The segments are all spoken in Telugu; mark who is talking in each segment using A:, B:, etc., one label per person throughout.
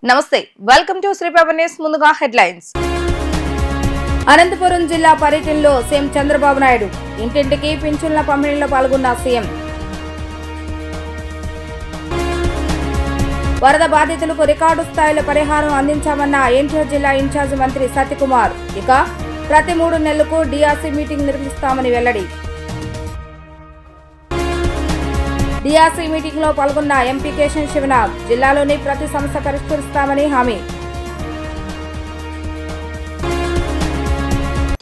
A: నమస్తే, వెల్కమ్ టు శ్రీప్రభ న్యూస్. ముందుగా హెడ్లైన్స్. అనంతపురం జిల్లా పర్యటనలో సీఎం చంద్రబాబు నాయుడు ఇంటింటికి పింఛన్ల పంపిణీలో పాల్గొన్న సీఎం. వరద బాధితులకు రికార్డు స్థాయిలో పరిహారం అందించామన్న ఎన్టీఆర్ జిల్లా ఇన్ఛార్జి మంత్రి సత్యకుమార్. ఇక ప్రతి 3 నెలలకు డిఆర్సీ మీటింగ్ నిర్వహిస్తామని వెల్లడి. డిఆర్సీ మీటింగ్ లో పాల్గొన్న ఎంపీ కేశవ్ శివనాథ్ జిల్లాలోని ప్రతి సమస్య పరిష్కరిస్తామని హామీ.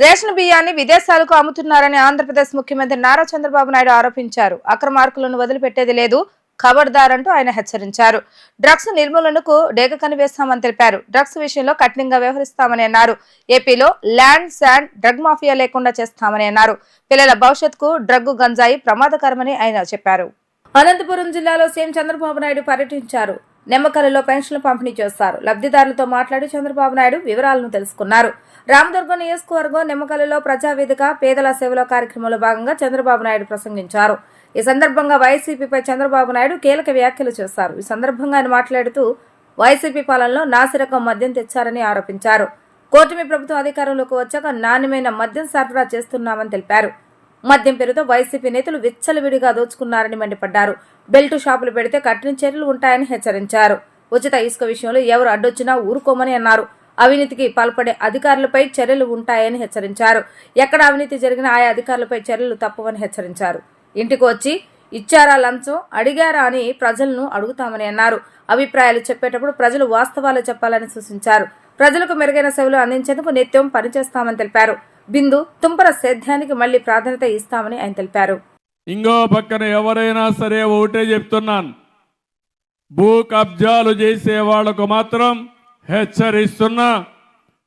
A: రేషన్ బియ్యాన్ని విదేశాలకు అమ్ముతున్నారని ఆంధ్రప్రదేశ్ ముఖ్యమంత్రి నారా చంద్రబాబు నాయుడు ఆరోపించారు. అక్రమార్కులను వదిలిపెట్టేది లేదు, ఖబర్దార్ అంటూ ఆయన హెచ్చరించారు. డ్రగ్స్ నిర్మూలనకు డేగ కనివేస్తామని తెలిపారు. డ్రగ్స్ విషయంలో కఠినంగా వ్యవహరిస్తామని అన్నారు. ఏపీలో ల్యాండ్ శాండ్ డ్రగ్ మాఫియా లేకుండా చేస్తామని అన్నారు. పిల్లల భవిష్యత్తుకు డ్రగ్ గంజాయి ప్రమాదకరమని ఆయన చెప్పారు. అనంతపురం జిల్లాలో సీఎం చంద్రబాబు నాయుడు పర్యటించారు. నెమ్మకలలో పెన్షన్లు పంపిణీ చేస్తారు. లబ్ధిదారులతో మాట్లాడి చంద్రబాబు నాయుడు వివరాలను తెలుసుకున్నారు. రామదుర్గం నియోజకవర్గం నెమ్మకలలో ప్రజావేదిక పేదల సేవల కార్యక్రమంలో భాగంగా చంద్రబాబు నాయుడు ప్రసంగించారు. ఈ సందర్భంగా వైసీపీపై చంద్రబాబు నాయుడు కీలక వ్యాఖ్యలు చేశారు. ఈ సందర్భంగా ఆయన మాట్లాడుతూ వైసీపీ పాలనలో నాసిరకం మద్యం తెచ్చారని ఆరోపించారు. కూటమి ప్రభుత్వం అధికారంలోకి వచ్చాక నాణ్యమైన మద్యం సరఫరా చేస్తున్నామని తెలిపారు. మద్యం పేరుతో వైసీపీ నేతలు విచ్చలవిడిగా దోచుకున్నారని మండిపడ్డారు. బెల్ట్ షాపులు పెడితే కఠిన చర్యలు ఉంటాయని హెచ్చరించారు. ఉచిత ఇసుక విషయంలో ఎవరు అడ్డొచ్చినా ఊరుకోమని అన్నారు. అవినీతికి పాల్పడే అధికారులపై చర్యలు ఉంటాయని హెచ్చరించారు. ఎక్కడ అవినీతి జరిగినా ఆయా అధికారులపై చర్యలు తప్పవని హెచ్చరించారు. ఇంటికి వచ్చి ఇచ్చారా లంచం, అడిగారా అని ప్రజలను అడుగుతామని అన్నారు. అభిప్రాయాలు చెప్పేటప్పుడు ప్రజలు వాస్తవాలు చెప్పాలని సూచించారు. ప్రజలకు మెరుగైన సేవలు అందించేందుకు నిత్యం పనిచేస్తామని తెలిపారు. బిందు తుంపర సేద్యానికి మళ్లీ ప్రాధాన్యత ఇస్తామని ఆయన తెలిపారు.
B: ఇంకో పక్కన ఎవరైనా సరే ఒకటే చెప్తున్నాను, భూ కబ్జాలు చేసే వాళ్లకు మాత్రం హెచ్చరిస్తున్నా.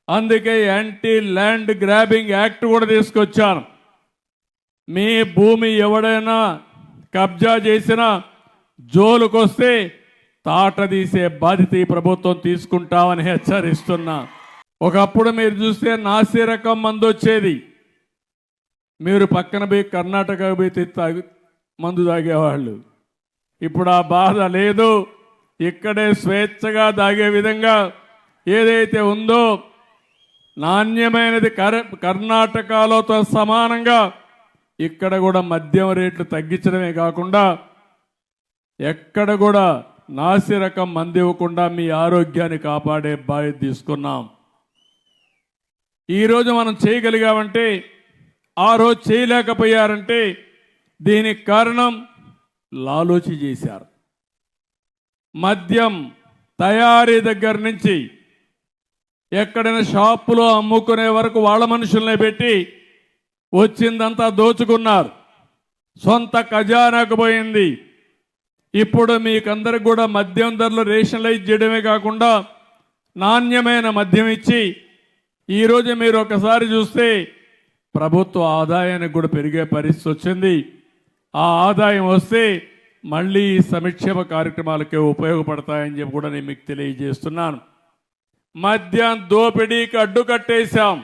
B: అందుకే యాంటీ ల్యాండ్ గ్రాబింగ్ యాక్ట్ కూడా తీసుకొచ్చాను. మీ భూమి ఎవడైనా కబ్జా చేసినా జోలుకొస్తే తాట తీసే బాధ్యత ఈ ప్రభుత్వం తీసుకుంటామని హెచ్చరిస్తున్నా. ఒకప్పుడు మీరు చూస్తే నాసిరకం మందు వచ్చేది. మీరు పక్కన పోయి కర్ణాటక పోయి మందు తాగేవాళ్ళు. ఇప్పుడు ఆ బాధ లేదు. ఇక్కడే స్వేచ్ఛగా తాగే విధంగా ఏదైతే ఉందో నాణ్యమైనది కర్ణాటకలోతో సమానంగా ఇక్కడ కూడా మద్యం రేట్లు తగ్గించడమే కాకుండా ఎక్కడ కూడా నాసిరకం మందు ఇవ్వకుండా మీ ఆరోగ్యాన్ని కాపాడే బాధ్యత తీసుకున్నాం. ఈరోజు మనం చేయగలిగామంటే, ఆ రోజు చేయలేకపోయారంటే దీనికి కారణం లాలోచి చేశారు. మద్యం తయారీ దగ్గర నుంచి ఎక్కడైనా షాపులో అమ్ముకునే వరకు వాళ్ళ మనుషుల్ని పెట్టి వచ్చిందంతా దోచుకున్నారు. సొంత ఖజానాకు పోయింది. ఇప్పుడు మీకందరికి కూడా మద్యం ధరలు రేషనలైజ్ చేయడమే కాకుండా నాణ్యమైన మద్యం ఇచ్చి ఈరోజు మీరు ఒకసారి చూస్తే ప్రభుత్వ ఆదాయానికి కూడా పెరిగే పరిస్థితి వచ్చింది. ఆ ఆదాయం వస్తే మళ్ళీ ఈ సంక్షేమ కార్యక్రమాలకే ఉపయోగపడతాయని చెప్పి కూడా నేను మీకు తెలియజేస్తున్నాను. మద్యం దోపిడీకి అడ్డుకట్టేశాం.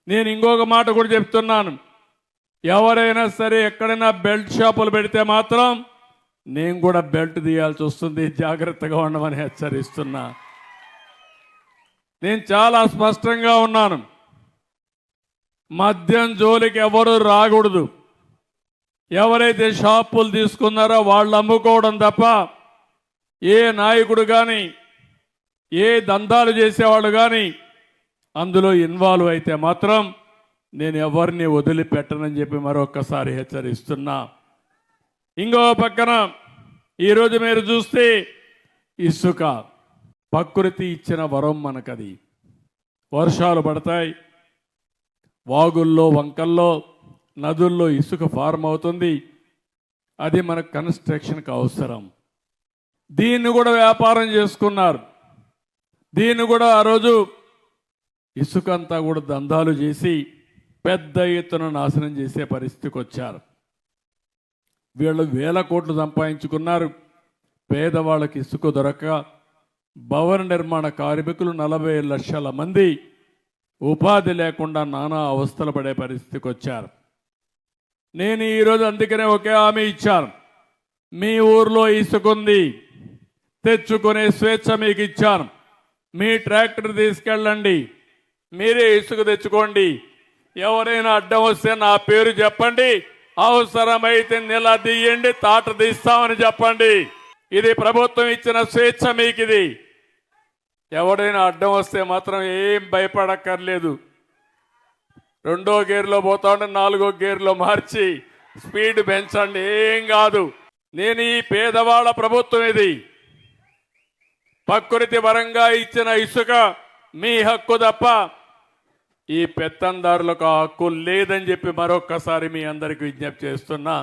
B: నేను ఇంకొక మాట కూడా చెప్తున్నాను, ఎవరైనా సరే ఎక్కడైనా బెల్ట్ షాపులు పెడితే మాత్రం నేను కూడా బెల్ట్ తీయాల్సి వస్తుంది, జాగ్రత్తగా ఉండమని హెచ్చరిస్తున్నా. నేను చాలా స్పష్టంగా ఉన్నాను, మద్యం జోలికి ఎవరు రాకూడదు. ఎవరైతే షాపులు తీసుకున్నారో వాళ్ళు అమ్ముకోవడం తప్ప ఏ నాయకుడు కానీ ఏ దందాలు చేసేవాళ్ళు కానీ అందులో ఇన్వాల్వ్ అయితే మాత్రం నేను ఎవరిని వదిలిపెట్టనని చెప్పి మరొక్కసారి హెచ్చరిస్తున్నా. ఇంకో పక్కన ఈరోజు మీరు చూస్తే ఇసుక ప్రకృతి ఇచ్చిన వరం మనకది. వర్షాలు పడతాయి, వాగుల్లో వంకల్లో నదుల్లో ఇసుక ఫార్మ్ అవుతుంది. అది మన కన్స్ట్రక్షన్కి అవసరం. దీన్ని కూడా వ్యాపారం చేసుకున్నారు. దీన్ని కూడా ఆ రోజు ఇసుక అంతా కూడా దందాలు చేసి పెద్ద ఎత్తున నాశనం చేసే పరిస్థితికి వచ్చారు. వీళ్ళు 1000 కోట్లు సంపాదించుకున్నారు. పేదవాళ్ళకి ఇసుక దొరక్క భవన నిర్మాణ కార్మికులు 40 లక్షల మంది ఉపాధి లేకుండా నానా అవస్థలు పడే పరిస్థితికి వచ్చారు. నేను ఈరోజు అందుకనే ఒకే హామీ ఇచ్చాను, మీ ఊర్లో ఇసుక ఉంది, తెచ్చుకునే స్వేచ్ఛ మీకు ఇచ్చాను. మీ ట్రాక్టర్ తీసుకెళ్ళండి, మీరే ఇసుక తెచ్చుకోండి. ఎవరైనా అడ్డం వస్తే నా పేరు చెప్పండి, అవసరమైతే నిలదీయండి, తాట తీస్తామని చెప్పండి. ఇది ప్రభుత్వం ఇచ్చిన స్వేచ్ఛ మీకు. ఇది ఎవడైనా అడ్డం వస్తే మాత్రం ఏం భయపడక్కర్లేదు. 2వ గేర్లో పోతా ఉంటే 4వ గేర్లో మార్చి స్పీడ్ పెంచండి, ఏం కాదు. నేను ఈ పేదవాళ్ళ ప్రభుత్వం ఇది. ప్రకృతి పరంగా ఇచ్చిన ఇసుక మీ హక్కు తప్ప ఈ పెత్తందారులకు ఆ హక్కు లేదని చెప్పి మరొక్కసారి మీ అందరికి విజ్ఞప్తి చేస్తున్నా.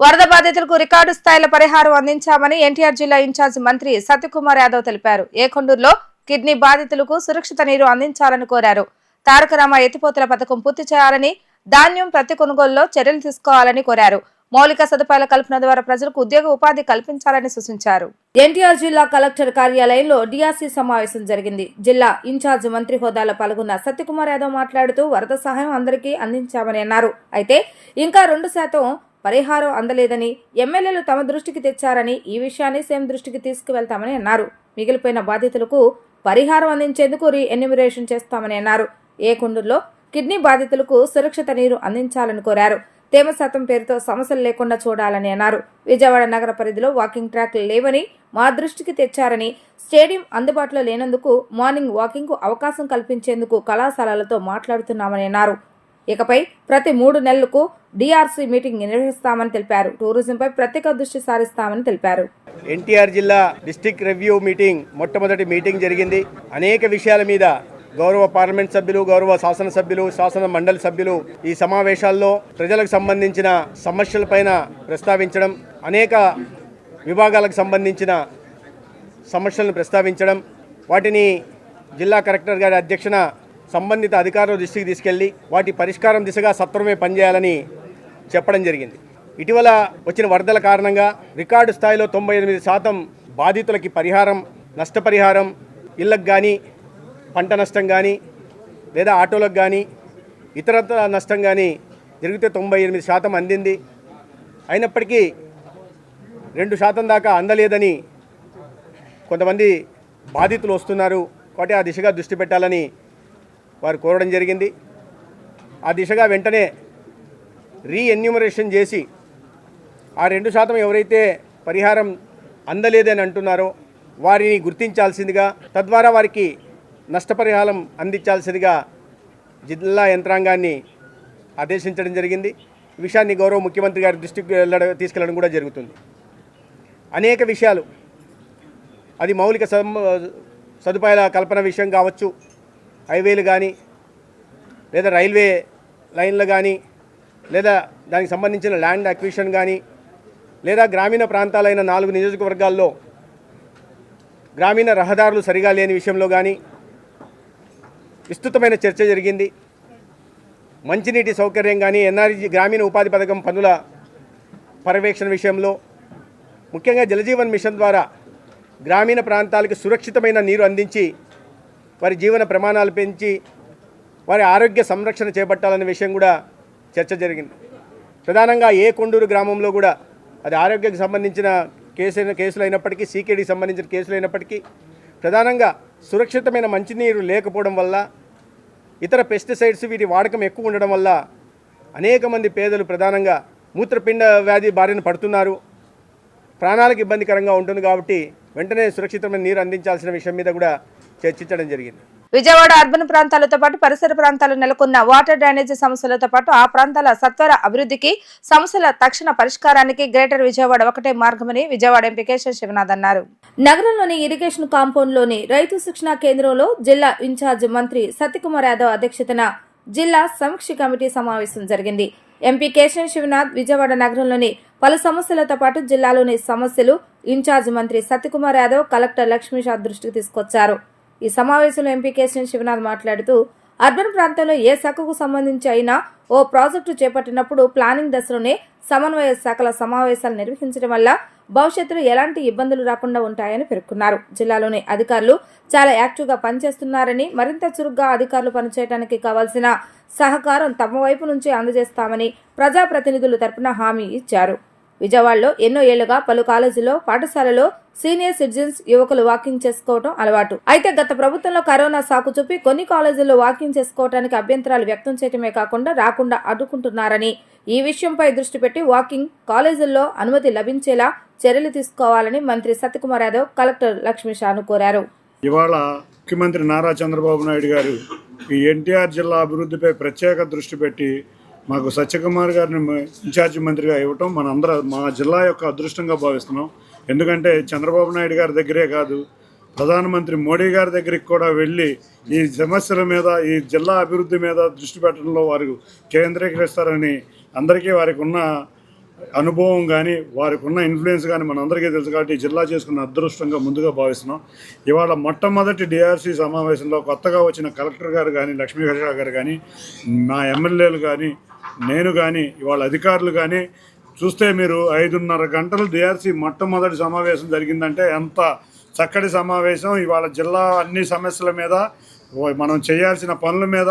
A: వరద బాధితులకు రికార్డు స్థాయిలో పరిహారం అందించామని ఎన్టీఆర్ జిల్లా ఇన్ఛార్జ్ మంత్రి సత్యకుమార్ యాదవ్ తెలిపారు. ఏకొండూరులో కిడ్నీ బాధితులకు సురక్షిత నీరు అందించాలని కోరారు. తారక రామ ఎత్తిపోతల పథకం పూర్తి చేయాలని, ధాన్యం ప్రతి కొనుగోలులో చర్యలు తీసుకోవాలని కోరారు. మౌలిక సదుపాయాల కల్పన ద్వారా ప్రజలకు ఉద్యోగ ఉపాధి కల్పించాలని సూచించారు. ఎన్టీఆర్ జిల్లా కలెక్టర్ కార్యాలయంలో డిఆర్సీ సమావేశం జరిగింది. జిల్లా ఇన్ఛార్జ్ మంత్రి హోదాలో పాల్గొన్న సత్యకుమార్ యాదవ్ మాట్లాడుతూ వరద సహాయం అందరికీ అందించామని అన్నారు. అయితే ఇంకా 2% పరిహారం అందలేదని, ఎమ్మెల్యేలు తమ దృష్టికి తెచ్చారని, ఈ విషయాన్ని సీఎం దృష్టికి తీసుకువెళ్తామని అన్నారు. మిగిలిపోయిన బాధితులకు పరిహారం అందించేందుకు రీఎన్యూమరేషన్ చేస్తామని అన్నారు. ఏకొండూరులో కిడ్నీ బాధితులకు సురక్షిత నీరు అందించాలని కోరారు. తేమ శాతం పేరుతో సమస్యలు లేకుండా చూడాలని అన్నారు. విజయవాడ నగర పరిధిలో వాకింగ్ ట్రాక్లు లేవని మా దృష్టికి తెచ్చారని, స్టేడియం అందుబాటులో లేనందుకు మార్నింగ్ వాకింగ్ కు అవకాశం కల్పించేందుకు కళాశాలలతో మాట్లాడుతున్నామని అన్నారు. ఇకపై ప్రతి 3 నెలలకు డిఆర్సీ మీటింగ్ నిర్వహిస్తామని తెలిపారు. టూరిజంపై ప్రత్యేక దృష్టి సారిస్తామని తెలిపారు.
C: ఎన్టీఆర్ జిల్లా డిస్ట్రిక్ట్ రివ్యూ మీటింగ్ మొట్టమొదటి మీటింగ్ జరిగింది. అనేక విషయాల మీద గౌరవ పార్లమెంట్ సభ్యులు, గౌరవ శాసనసభ్యులు, శాసన మండలి సభ్యులు ఈ సమావేశాల్లో ప్రజలకు సంబంధించిన సమస్యలపైన ప్రస్తావించడం, అనేక విభాగాలకు సంబంధించిన సమస్యలను ప్రస్తావించడం, వాటిని జిల్లా కలెక్టర్ గారి అధ్యక్షన సంబంధిత అధికారుల దృష్టికి తీసుకెళ్లి వాటి పరిష్కారం దిశగా సత్వరమే పనిచేయాలని చెప్పడం జరిగింది. ఇటీవల వచ్చిన వరదల కారణంగా రికార్డు స్థాయిలో 98% బాధితులకి పరిహారం, నష్టపరిహారం, ఇళ్లకు కానీ, పంట నష్టం కానీ, లేదా ఆటోలకు కానీ, ఇతరత్ర నష్టం కానీ జరిగితే 98% అందింది. అయినప్పటికీ 2% దాకా అందలేదని కొంతమంది బాధితులు వస్తున్నారు. కాబట్టి ఆ దిశగా దృష్టి పెట్టాలని వారు కోరడం జరిగింది. ఆ దిశగా వెంటనే రీఎన్యూమరేషన్ చేసి ఆ 2% ఎవరైతే పరిహారం అందలేదని అంటున్నారో వారిని గుర్తించాల్సిందిగా, తద్వారా వారికి నష్టపరిహారం అందించాల్సిందిగా జిల్లా యంత్రాంగాన్ని ఆదేశించడం జరిగింది. ఈ విషయాన్ని గౌరవ ముఖ్యమంత్రి గారి దృష్టికి తీసుకెళ్లడం కూడా జరుగుతుంది. అనేక విషయాలు, అది మౌలిక సదుపాయాల కల్పన విషయం కావచ్చు, హైవేలు కానీ, లేదా రైల్వే లైన్లు కానీ, లేదా దానికి సంబంధించిన ల్యాండ్ అక్విజిషన్ కానీ, లేదా గ్రామీణ ప్రాంతాలైన 4 నియోజకవర్గాల్లో గ్రామీణ రహదారులు సరిగా లేని విషయంలో కానీ విస్తృతమైన చర్చ జరిగింది. మంచినీటి సౌకర్యం కానీ, ఎన్ఆర్జీ గ్రామీణ ఉపాధి పథకం పనుల పర్యవేక్షణ విషయంలో, ముఖ్యంగా జలజీవన్ మిషన్ ద్వారా గ్రామీణ ప్రాంతాలకు సురక్షితమైన నీరు అందించి వారి జీవన ప్రమాణాలు పెంచి వారి ఆరోగ్య సంరక్షణ చేపట్టాలనే విషయం కూడా చర్చ జరిగింది. ప్రధానంగా ఏకొండూరు గ్రామంలో కూడా అది ఆరోగ్యానికి సంబంధించిన కేసులు అయినప్పటికీ, సీకేడీకి సంబంధించిన కేసులు అయినప్పటికీ, ప్రధానంగా సురక్షితమైన మంచినీరు లేకపోవడం వల్ల, ఇతర పెస్టిసైడ్స్ వీటి వాడకం ఎక్కువ ఉండడం వల్ల అనేక మంది పేదలు ప్రధానంగా మూత్రపిండ వ్యాధి బారిన పడుతున్నారు. ప్రాణాలకు ఇబ్బందికరంగా ఉంటుంది. కాబట్టి వెంటనే సురక్షితమైన నీరు అందించాల్సిన విషయం మీద కూడా చర్చించడం జరిగింది.
A: విజయవాడ అర్బన్ ప్రాంతాలతో పాటు పరిసర ప్రాంతాలు నెలకొన్న వాటర్ డ్రైనేజీ సమస్యలతో పాటు ఆ ప్రాంతాల సత్వర అభివృద్ధికి, సమస్యల తక్షణ పరిష్కారానికి గ్రేటర్ విజయవాడ ఒకటే మార్గమని విజయవాడ ఎంపీ కేశవ్ శివనాథ్ అన్నారు. నగరంలోని ఇరిగేషన్ కాంపౌండ్ లోని రైతు శిక్షణ కేంద్రంలో జిల్లా ఇన్ఛార్జ్ మంత్రి సత్యకుమార్ యాదవ్ అధ్యక్షతన జిల్లా సమీక్ష కమిటీ సమావేశం జరిగింది. ఎంపీ కేశవ్ శివనాథ్ విజయవాడ నగరంలోని పలు సమస్యలతో పాటు జిల్లాలోని సమస్యలు ఇన్ఛార్జ్ మంత్రి సత్యకుమార్ యాదవ్, కలెక్టర్ లక్ష్మీషా దృష్టికి తీసుకొచ్చారు. ఈ సమావేశంలో ఎంపీ కేశవ్ శివనాథ్ మాట్లాడుతూ, అర్బన్ ప్రాంతంలో ఏ శాఖకు సంబంధించి అయినా ఓ ప్రాజెక్టు చేపట్టినప్పుడు ప్లానింగ్ దశలోనే సమన్వయ శాఖల సమావేశాలు నిర్వహించడం వల్ల భవిష్యత్తులో ఎలాంటి ఇబ్బందులు రాకుండా ఉంటాయని పేర్కొన్నారు. జిల్లాలోని అధికారులు చాలా యాక్టివ్గా పనిచేస్తున్నారని, మరింత చురుగ్గా అధికారులు పనిచేయడానికి కావాల్సిన సహకారం తమ వైపు నుంచి అందజేస్తామని ప్రజాప్రతినిధులు తరపున హామీ ఇచ్చారు. విజయవాడలో ఎన్నో ఏళ్లుగా పలు కాలేజీల్లో పాఠశాలలో సీనియర్ సిటిజన్స్ యువకులు వాకింగ్ చేసుకోవడం అలవాటు. అయితే గత ప్రభుత్వంలో కరోనా సాకు చూపి కొన్ని కాలేజీల్లో వాకింగ్ చేసుకోవడానికి అభ్యంతరాలు వ్యక్తం చేయడమే కాకుండా రాకుండా అడ్డుకుంటున్నారని, ఈ విషయంపై దృష్టి పెట్టి వాకింగ్ కాలేజీల్లో అనుమతి లభించేలా చర్యలు తీసుకోవాలని మంత్రి సత్యకుమార్ యాదవ్ కలెక్టర్ లక్ష్మీషాను కోరారు.
D: ఇవాళ ముఖ్యమంత్రి నారా చంద్రబాబు నాయుడు గారు ఈ ఎన్టీఆర్ జిల్లా అభివృద్ధిపై ప్రత్యేక దృష్టి పెట్టి మాకు సత్యకుమార్ గారిని ఇన్ఛార్జి మంత్రిగా ఇవ్వటం మా జిల్లా యొక్క అదృష్టంగా భావిస్తున్నాం. ఎందుకంటే చంద్రబాబు నాయుడు గారి దగ్గరే కాదు, ప్రధానమంత్రి మోడీ గారి దగ్గరికి కూడా వెళ్ళి ఈ సమస్యల మీద, ఈ జిల్లా అభివృద్ధి మీద దృష్టి పెట్టడంలో వారు కేంద్రీకరిస్తారని అందరికీ వారికి ఉన్న అనుభవం కానీ వారికి ఉన్న ఇన్ఫ్లుయెన్స్ కానీ మనందరికీ తెలుసు. కాబట్టి ఈ జిల్లా చేసుకున్న అదృష్టంగా ముందుగా భావిస్తున్నాం. ఇవాళ మొట్టమొదటి డిఆర్సీ సమావేశంలో కొత్తగా వచ్చిన కలెక్టర్ గారు కానీ, లక్ష్మీహర్ష గారు కానీ, మా ఎమ్మెల్యేలు కానీ, నేను కానీ, ఇవాళ అధికారులు కానీ చూస్తే మీరు 5:30 గంటలు డిఆర్సీ మొట్టమొదటి సమావేశం జరిగిందంటే ఎంత చక్కటి సమావేశం. ఇవాళ జిల్లా అన్ని సమస్యల మీద, మనం చేయాల్సిన పనుల మీద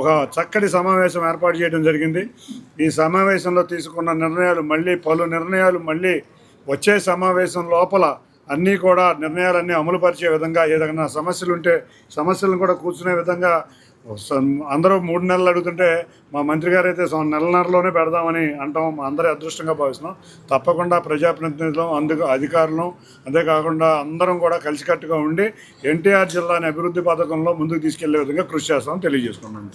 D: ఒక చక్కటి సమావేశం ఏర్పాటు చేయడం జరిగింది. ఈ సమావేశంలో తీసుకున్న నిర్ణయాలు పలు నిర్ణయాలు వచ్చే సమావేశం లోపల అన్నీ కూడా నిర్ణయాలన్నీ అమలుపరిచే విధంగా, ఏదైనా సమస్యలు ఉంటే సమస్యలను కూడా కూర్చునే విధంగా అందరూ 3 నెలలు అడుగుతుంటే మా మంత్రి గారు అయితే నెలన్నరలోనే పెడదామని అంటాం. అందరి అదృష్టంగా భావిస్తున్నాం. తప్పకుండా ప్రజాప్రతినిధులు, అధికారులు, అంతేకాకుండా అందరం కూడా కలిసికట్టుగా ఉండి ఎన్టీఆర్ జిల్లాని అభివృద్ధి పథకంలో ముందుకు తీసుకెళ్లే విధంగా కృషి చేస్తామని తెలియజేసుకున్నాం.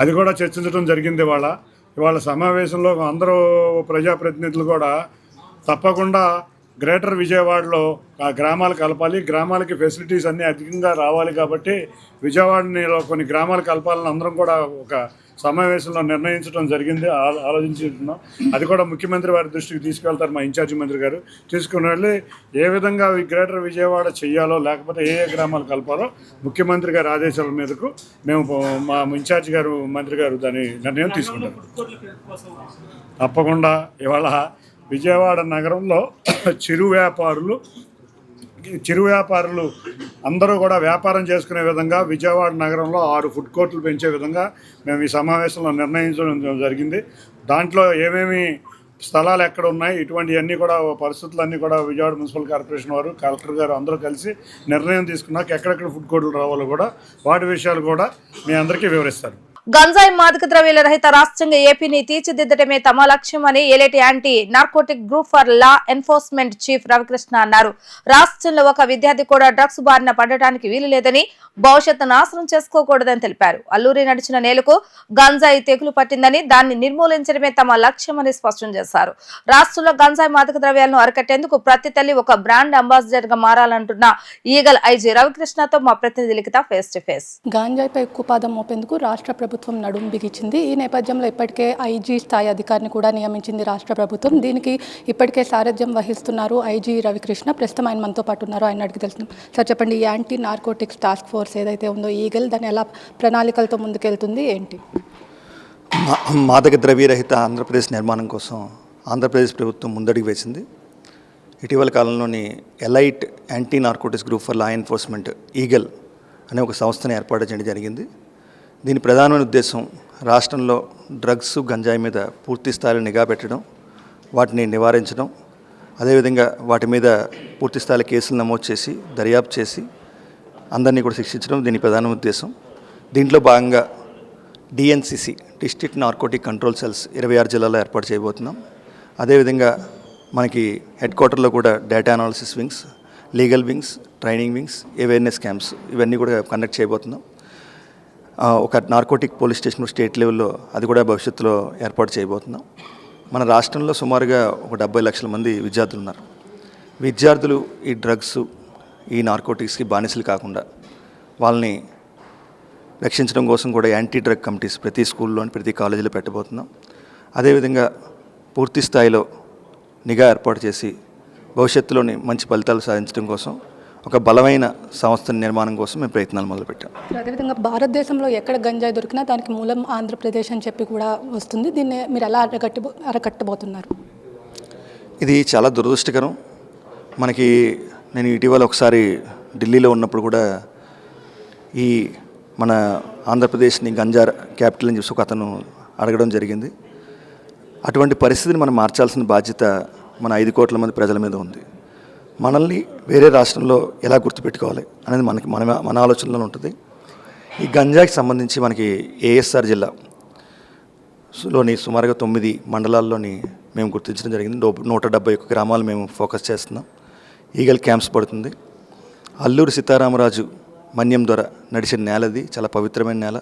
D: అది కూడా చర్చించడం జరిగింది. ఇవాళ సమావేశంలో అందరూ ప్రజాప్రతినిధులు కూడా తప్పకుండా గ్రేటర్ విజయవాడలో ఆ గ్రామాలు కలపాలి, గ్రామాలకి ఫెసిలిటీస్ అన్నీ అధికంగా రావాలి. కాబట్టి విజయవాడలో కొన్ని గ్రామాలు కలపాలని అందరం కూడా ఒక సమావేశంలో నిర్ణయించడం జరిగింది, ఆలోచించుతున్నాం. అది కూడా ముఖ్యమంత్రి వారి దృష్టికి తీసుకెళ్తారు మా ఇన్ఛార్జి మంత్రి గారు. తీసుకుని వెళ్ళి ఏ విధంగా గ్రేటర్ విజయవాడ చెయ్యాలో, లేకపోతే ఏ గ్రామాలు కలపాలో ముఖ్యమంత్రి గారి ఆదేశాల మీదకు మేము మా ఇన్ఛార్జి గారు మంత్రి గారు దాని నిర్ణయం తీసుకుంటారు. తప్పకుండా ఇవాళ విజయవాడ నగరంలో చిరు వ్యాపారులు అందరూ కూడా వ్యాపారం చేసుకునే విధంగా విజయవాడ నగరంలో 6 ఫుడ్ కోర్టులు పెంచే విధంగా మేము ఈ సమావేశంలో నిర్ణయించడం జరిగింది. దాంట్లో ఏమేమి స్థలాలు ఎక్కడ ఉన్నాయి, ఇటువంటివన్నీ కూడా పరిస్థితులన్నీ కూడా విజయవాడ మున్సిపల్ కార్పొరేషన్ వారు, కలెక్టర్ గారు అందరూ కలిసి నిర్ణయం తీసుకున్నాక ఎక్కడెక్కడ ఫుడ్ కోర్టులు రావాలో కూడా వాటి విషయాలు కూడా మీ అందరికీ వివరిస్తారు.
A: గంజాయి మాదక ద్రవ్యాల రహిత రాష్ట్రంగా ఏపీని తీర్చిదిద్దటమే తమ లక్ష్యమని elite anti narcotic group for law enforcement chief Ravikrishna అన్నారు. రాష్ట్రంలో ఒక విద్యార్థి కూడా డ్రగ్స్ బారిన పడటానికి వీలు లేదని, భవిష్యత్తు నాశనం చేసుకోకూడదని తెలిపారు. అల్లూరి నడిచిన నేలకు గంజాయి తెగులు పట్టిందని, దాన్ని నిర్మూలించడమే తమ లక్ష్యమని స్పష్టం చేశారు. రాష్ట్రంలో గంజాయి మాదక ద్రవ్యాలను అరికట్టేందుకు ప్రతి తల్లి ఒక బ్రాండ్ అంబాసిడర్ గా మారాలంటున్న ఈగల్ ఐజీ రవికృష్ణతో మా ప్రతినిధి లిఖిత ఫేస్ టు ఫేస్.
E: గంజాయిపై ఎక్కువ పాదం మోపేందుకు రాష్ట్ర ప్రభుత్వం నడుం బిగించింది. ఈ నేపథ్యంలో ఇప్పటికే ఐజీ స్థాయి అధికారిని కూడా నియమించింది రాష్ట్ర ప్రభుత్వం. దీనికి ఇప్పటికే సారథ్యం వహిస్తున్నారు ఐజీ రవికృష్ణ. ప్రస్తుతం ఆయన మనతో పాటు ఉన్నారు, ఆయన అడిగి తెలుసు. సార్ చెప్పండి, ఈ యాంటీ నార్కోటిక్స్ టాస్క్ ఫోర్స్ ఏదైతే ఉందో ఈగల్, దాన్ని ఎలా ప్రణాళికలతో ముందుకెళ్తుంది, ఏంటి?
F: మాదక ద్రవ్యరహిత ఆంధ్రప్రదేశ్ నిర్మాణం కోసం ఆంధ్రప్రదేశ్ ప్రభుత్వం ముందడుగు వేసింది. ఇటీవల కాలంలోని elite anti narcotics group for law enforcement eagle అనే ఒక సంస్థను ఏర్పాటు చేయడం జరిగింది. దీని ప్రధానమైన ఉద్దేశం రాష్ట్రంలో డ్రగ్స్, గంజాయి మీద పూర్తి స్థాయిలో నిఘా పెట్టడం, వాటిని నివారించడం, అదేవిధంగా వాటి మీద పూర్తి స్థాయిలో కేసులు నమోదు చేసి దర్యాప్తు చేసి అందరినీ కూడా శిక్షించడం దీని ప్రధాన ఉద్దేశం. దీంట్లో భాగంగా డిఎన్సిసి డిస్ట్రిక్ట్ నార్కోటిక్ కంట్రోల్ సెల్స్ 26 జిల్లాల్లో ఏర్పాటు చేయబోతున్నాం. అదేవిధంగా మనకి హెడ్ క్వార్టర్లో కూడా data analysis wings, legal wings, training wings, awareness camps ఇవన్నీ కూడా కండక్ట్ చేయబోతున్నాం. ఒక నార్కోటిక్ పోలీస్ స్టేషన్ స్టేట్ లెవెల్లో అది కూడా భవిష్యత్తులో ఏర్పాటు చేయబోతున్నాం. మన రాష్ట్రంలో సుమారుగా ఒక 70 లక్షల మంది విద్యార్థులు ఉన్నారు. విద్యార్థులు ఈ డ్రగ్స్, ఈ నార్కోటిక్స్కి బానిసలు కాకుండా వాళ్ళని రక్షించడం కోసం కూడా యాంటీ డ్రగ్ కమిటీస్ ప్రతి స్కూల్లోని, ప్రతి కాలేజీలో పెట్టబోతున్నాం. అదేవిధంగా పూర్తి స్థాయిలో నిఘా ఏర్పాటు చేసి భవిష్యత్తులోని మంచి ఫలితాలు సాధించడం కోసం ఒక బలమైన సంస్థ నిర్మాణం కోసం మేము ప్రయత్నాలు మొదలుపెట్టాం.
E: అదేవిధంగా భారతదేశంలో ఎక్కడ గంజాయి దొరికినా దానికి మూలం ఆంధ్రప్రదేశ్ అని చెప్పి కూడా వస్తుంది. దీన్ని మీరు ఎలా అరకట్టబోతున్నారు?
F: ఇది చాలా దురదృష్టకరం. నేను ఇటీవల ఒకసారి ఢిల్లీలో ఉన్నప్పుడు కూడా ఈ మన ఆంధ్రప్రదేశ్ని గంజా క్యాపిటల్ అని చెప్పి ఒక అతను అడగడం జరిగింది. అటువంటి పరిస్థితిని మనం మార్చాల్సిన బాధ్యత మన 5 కోట్ల మంది ప్రజల మీద ఉంది. మనల్ని వేరే రాష్ట్రంలో ఎలా గుర్తుపెట్టుకోవాలి అనేది మన ఆలోచనలో ఉంటుంది. ఈ గంజాయికి సంబంధించి మనకి ఏఎస్ఆర్ జిల్లాలోని సుమారుగా 9 మండలాల్లోని మేము గుర్తించడం జరిగింది. 171 గ్రామాలు మేము ఫోకస్ చేస్తున్నాం. ఈగల్ క్యాంప్స్ పడుతుంది. అల్లూరి సీతారామరాజు మన్యం ద్వారా నడిచిన నేలది, చాలా పవిత్రమైన నేల.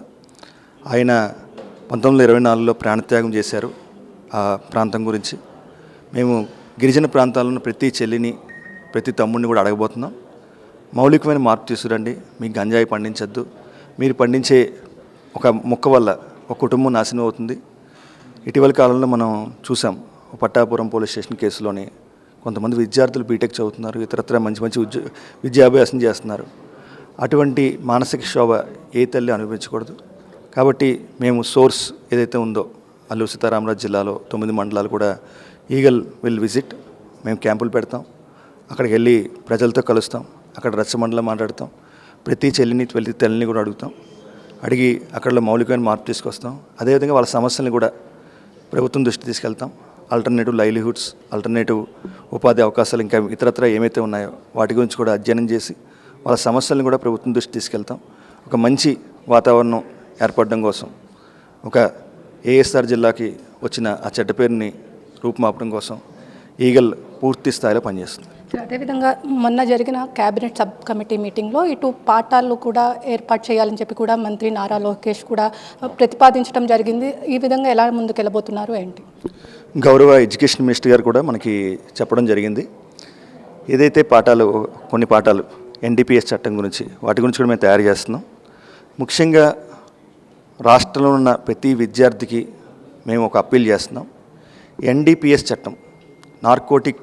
F: ఆయన 1924లో ప్రాణత్యాగం చేశారు ఆ ప్రాంతం గురించి. మేము గిరిజన ప్రాంతాలను ప్రతి చెల్లిని, ప్రతి తమ్ముడిని కూడా అడగబోతున్నాం. మౌలికమైన మార్పు తీసుకురండి. మీకు గంజాయి పండించద్దు. మీరు పండించే ఒక మొక్క వల్ల ఒక కుటుంబం నాశనం అవుతుంది. ఇటీవల కాలంలో మనం చూసాం, పట్టాపురం పోలీస్ స్టేషన్ కేసులోని కొంతమంది విద్యార్థులు బీటెక్ చదువుతున్నారు, ఇతరత్ర మంచి విద్యాభ్యాసం చేస్తున్నారు. అటువంటి మానసిక క్షోభ ఏ తల్లి అనుభవించకూడదు. కాబట్టి మేము సోర్స్ ఏదైతే ఉందో అల్లూరి సీతారామరాజు జిల్లాలో 9 మండలాలు కూడా ఈగల్ విల్ విజిట్. మేము క్యాంపులు పెడతాం. అక్కడికి వెళ్ళి ప్రజలతో కలుస్తాం. అక్కడ రచ్చమండలం మాట్లాడతాం. ప్రతి చెల్లిని, ప్రతి తల్లిని కూడా అడిగి అక్కడ మౌలికమైన మార్పు తీసుకొస్తాం. అదేవిధంగా వాళ్ళ సమస్యలను కూడా ప్రభుత్వం దృష్టి తీసుకెళ్తాం. ఆల్టర్నేటివ్ లైవ్లీహుడ్స్, ఆల్టర్నేటివ్ ఉపాధి అవకాశాలు, ఇంకా ఇతరత్ర ఏమైతే ఉన్నాయో వాటి గురించి కూడా అధ్యయనం చేసి వాళ్ళ సమస్యలను కూడా ప్రభుత్వం దృష్టి తీసుకెళ్తాం. ఒక మంచి వాతావరణం ఏర్పడడం కోసం, ఒక ఏఎస్ఆర్ జిల్లాకి వచ్చిన ఆ చెడ్డ పేరుని రూపుమాపడం కోసం ఈగల్ పూర్తి స్థాయిలో పనిచేస్తుంది.
E: అదేవిధంగా మొన్న జరిగిన కేబినెట్ సబ్ కమిటీ మీటింగ్లో ఇటు పాఠాలు కూడా ఏర్పాటు చేయాలని చెప్పి కూడా మంత్రి నారా లోకేష్ కూడా ప్రతిపాదించడం జరిగింది. ఈ విధంగా ఎలా ముందుకెళ్ళబోతున్నారు ఏంటి?
F: గౌరవ ఎడ్యుకేషన్ మినిస్టర్ గారు కూడా మనకి చెప్పడం జరిగింది. ఏదైతే కొన్ని పాఠాలు ఎన్డీపీఎస్ చట్టం గురించి, వాటి గురించి కూడా మేము తయారు చేస్తున్నాం. ముఖ్యంగా రాష్ట్రంలో ఉన్న ప్రతి విద్యార్థికి మేము ఒక అప్పీల్ చేస్తున్నాం. ఎన్డీపీఎస్ చట్టం, narcotic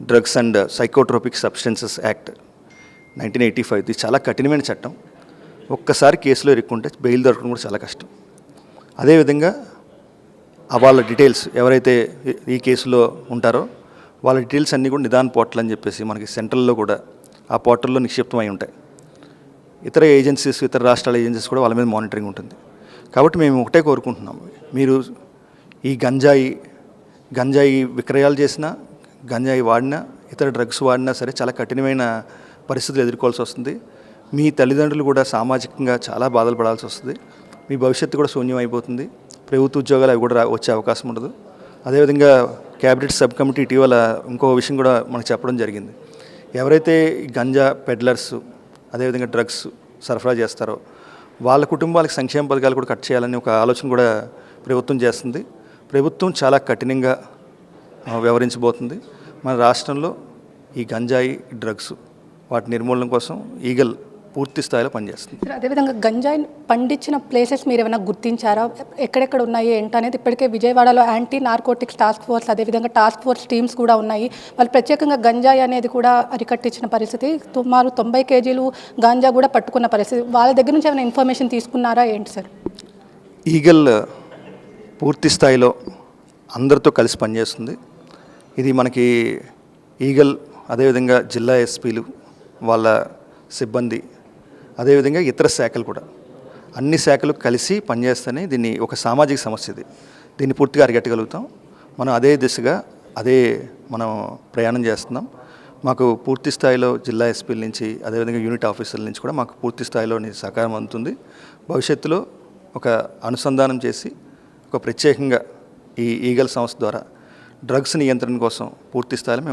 F: drugs and psychotropic substances act 1985, ఇది చాలా కఠినమైన చట్టం. ఒక్కసారి కేసులో ఇరుక్కుంటే బెయిల్ దొరకడం కూడా చాలా కష్టం. అదేవిధంగా వాళ్ళ డీటెయిల్స్ ఎవరైతే ఈ కేసులో ఉంటారో వాళ్ళ డీటెయిల్స్ అన్నీ కూడా నిదాన్ పోర్టల్ అని చెప్పేసి మనకి సెంట్రల్లో కూడా ఆ పోర్టల్లో నిక్షిప్తమై ఉంటాయి. ఇతర ఏజెన్సీస్, ఇతర రాష్ట్రాల ఏజెన్సీస్ కూడా వాళ్ళ మీద మానిటరింగ్ ఉంటుంది. కాబట్టి మేము ఒకటే కోరుకుంటున్నాం, మీరు ఈ గంజాయి విక్రయాలు చేసినా, గంజాయి వాడినా, ఇతర డ్రగ్స్ వాడినా సరే చాలా కఠినమైన పరిస్థితులు ఎదుర్కోవాల్సి వస్తుంది. మీ తల్లిదండ్రులు కూడా సామాజికంగా చాలా బాధలు పడాల్సి వస్తుంది. మీ భవిష్యత్తు కూడా శూన్యం అయిపోతుంది. ప్రభుత్వ ఉద్యోగాలు అవి కూడా వచ్చే అవకాశం ఉండదు. అదేవిధంగా క్యాబినెట్ సబ్ కమిటీ ఇటీవల ఇంకో విషయం కూడా మనకు చెప్పడం జరిగింది. ఎవరైతే గంజా పెడ్లర్స్, అదేవిధంగా డ్రగ్స్ సరఫరా చేస్తారో వాళ్ళ కుటుంబాలకు సంక్షేమ పథకాలు కూడా కట్ చేయాలని ఒక ఆలోచన కూడా ప్రభుత్వం చేస్తుంది. ప్రభుత్వం చాలా కఠినంగా వ్యవహరించబోతుంది. మన రాష్ట్రంలో ఈ గంజాయి, డ్రగ్స్ వాటి నిర్మూలన కోసం ఈగల్ పూర్తి స్థాయిలో పనిచేస్తుంది.
E: అదేవిధంగా గంజాయి పండించిన ప్లేసెస్ మీరు ఏమైనా గుర్తించారా? ఎక్కడెక్కడ ఉన్నాయి ఏంటనేది ఇప్పటికే విజయవాడలో యాంటీ నార్కోటిక్స్ టాస్క్ ఫోర్స్, అదేవిధంగా టాస్క్ ఫోర్స్ టీమ్స్ కూడా ఉన్నాయి. వాళ్ళు ప్రత్యేకంగా గంజాయి అనేది కూడా అరికట్టించిన పరిస్థితి. సుమారు 90 కేజీలు గాంజా కూడా పట్టుకున్న పరిస్థితి. వాళ్ళ దగ్గర నుంచి ఏమైనా ఇన్ఫర్మేషన్ తీసుకున్నారా ఏంటి సార్?
F: ఈగల్ పూర్తి స్థాయిలో అందరితో కలిసి పనిచేస్తుంది. ఇది మనకి ఈగల్, అదేవిధంగా జిల్లా ఎస్పీలు, వాళ్ళ సిబ్బంది, అదేవిధంగా ఇతర శాఖలు కూడా, అన్ని శాఖలు కలిసి పనిచేస్తేనే దీన్ని ఒక సామాజిక సమస్య దీన్ని పూర్తిగా అరికట్టగలుగుతాం. మనం అదే దిశగా మనం ప్రయాణం చేస్తున్నాం. మాకు పూర్తి స్థాయిలో జిల్లా ఎస్పీల నుంచి, అదేవిధంగా యూనిట్ ఆఫీసర్ల నుంచి కూడా మాకు పూర్తి స్థాయిలో సహకారం అందుతుంది. భవిష్యత్తులో ఒక అనుసంధానం చేసి ఒక ప్రత్యేకంగా ఈ ఈగల్ సంస్థ ద్వారా డ్రగ్స్ నియంత్రణ కోసం పూర్తి స్థాయిలో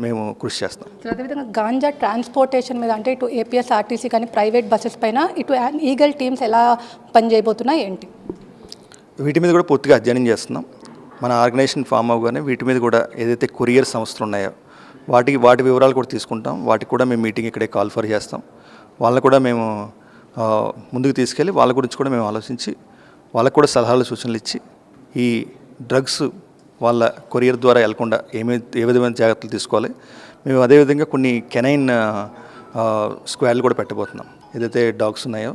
F: మేము కృషి చేస్తాం.
E: అదేవిధంగా గాంజా ట్రాన్స్పోర్టేషన్ మీద, అంటే ఇటు ఏపీఎస్ఆర్టీసీ కానీ ప్రైవేట్ బస్సెస్ పైన ఇటు ఈగల్ టీమ్స్ ఎలా పనిచేయబోతున్నాయి ఏంటి?
F: వీటి మీద కూడా పూర్తిగా అధ్యయనం చేస్తున్నాం. మన ఆర్గనైజేషన్ ఫామ్ అవగానే వీటి మీద కూడా ఏదైతే కొరియర్ సంస్థలు ఉన్నాయో వాటి వివరాలు కూడా తీసుకుంటాం. వాటికి కూడా మేము మీటింగ్ ఇక్కడే కాల్ ఫర్ చేస్తాం. వాళ్ళకు కూడా మేము ముందుకు తీసుకెళ్ళి వాళ్ళ గురించి కూడా మేము ఆలోచించి వాళ్ళకు కూడా సలహాలు, సూచనలు ఇచ్చి ఈ డ్రగ్స్ వాళ్ళ కొరియర్ ద్వారా వెళ్లకుండా ఏ విధమైన జాగ్రత్తలు తీసుకోవాలి. మేము అదేవిధంగా కొన్ని కెనైన్ స్క్వాడ్లు కూడా పెట్టబోతున్నాం. ఏదైతే డాగ్స్ ఉన్నాయో,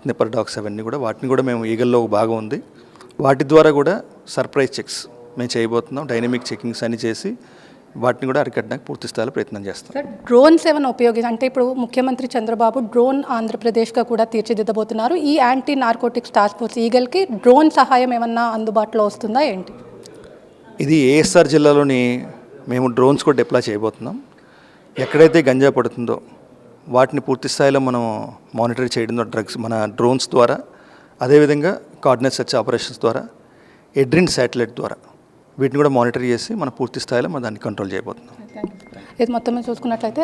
F: స్నిప్పర్ డాగ్స్, అవన్నీ కూడా వాటిని కూడా మేము ఈగల్లో ఒక భాగం ఉంది. వాటి ద్వారా కూడా సర్ప్రైజ్ చెక్స్ మేము చేయబోతున్నాం. డైనమిక్ చెకింగ్స్ అన్ని చేసి వాటిని కూడా అరికట్టడానికి పూర్తి స్థాయిలో ప్రయత్నం చేస్తాం.
E: సార్, డ్రోన్స్ ఏమైనా అంటే ఇప్పుడు ముఖ్యమంత్రి చంద్రబాబు డ్రోన్ ఆంధ్రప్రదేశ్గా కూడా తీర్చిదిద్దబోతున్నారు. ఈ యాంటీ నార్కోటిక్స్ టాస్క్ ఫోర్స్ ఈగల్కి డ్రోన్ సహాయం ఏమన్నా అందుబాటులో వస్తుందా ఏంటి?
F: ఇది ఏఎస్ఆర్ జిల్లాలోని మేము డ్రోన్స్ కూడా డిప్లాయ్ చేయబోతున్నాం. ఎక్కడైతే గంజా పడుతుందో వాటిని పూర్తి స్థాయిలో మనం మానిటర్ చేయడం డ్రగ్స్ మన డ్రోన్స్ ద్వారా, అదేవిధంగా కోఆర్డినేట్ సెర్చ్ ఆపరేషన్స్ ద్వారా, ఎడ్రిన్ శాటిలైట్ ద్వారా వీటిని కూడా మానిటర్ చేసి మనం పూర్తి స్థాయిలో మనం దాన్ని కంట్రోల్ చేయబోతున్నాం.
E: ఇది మొత్తం మీద చూసుకున్నట్లయితే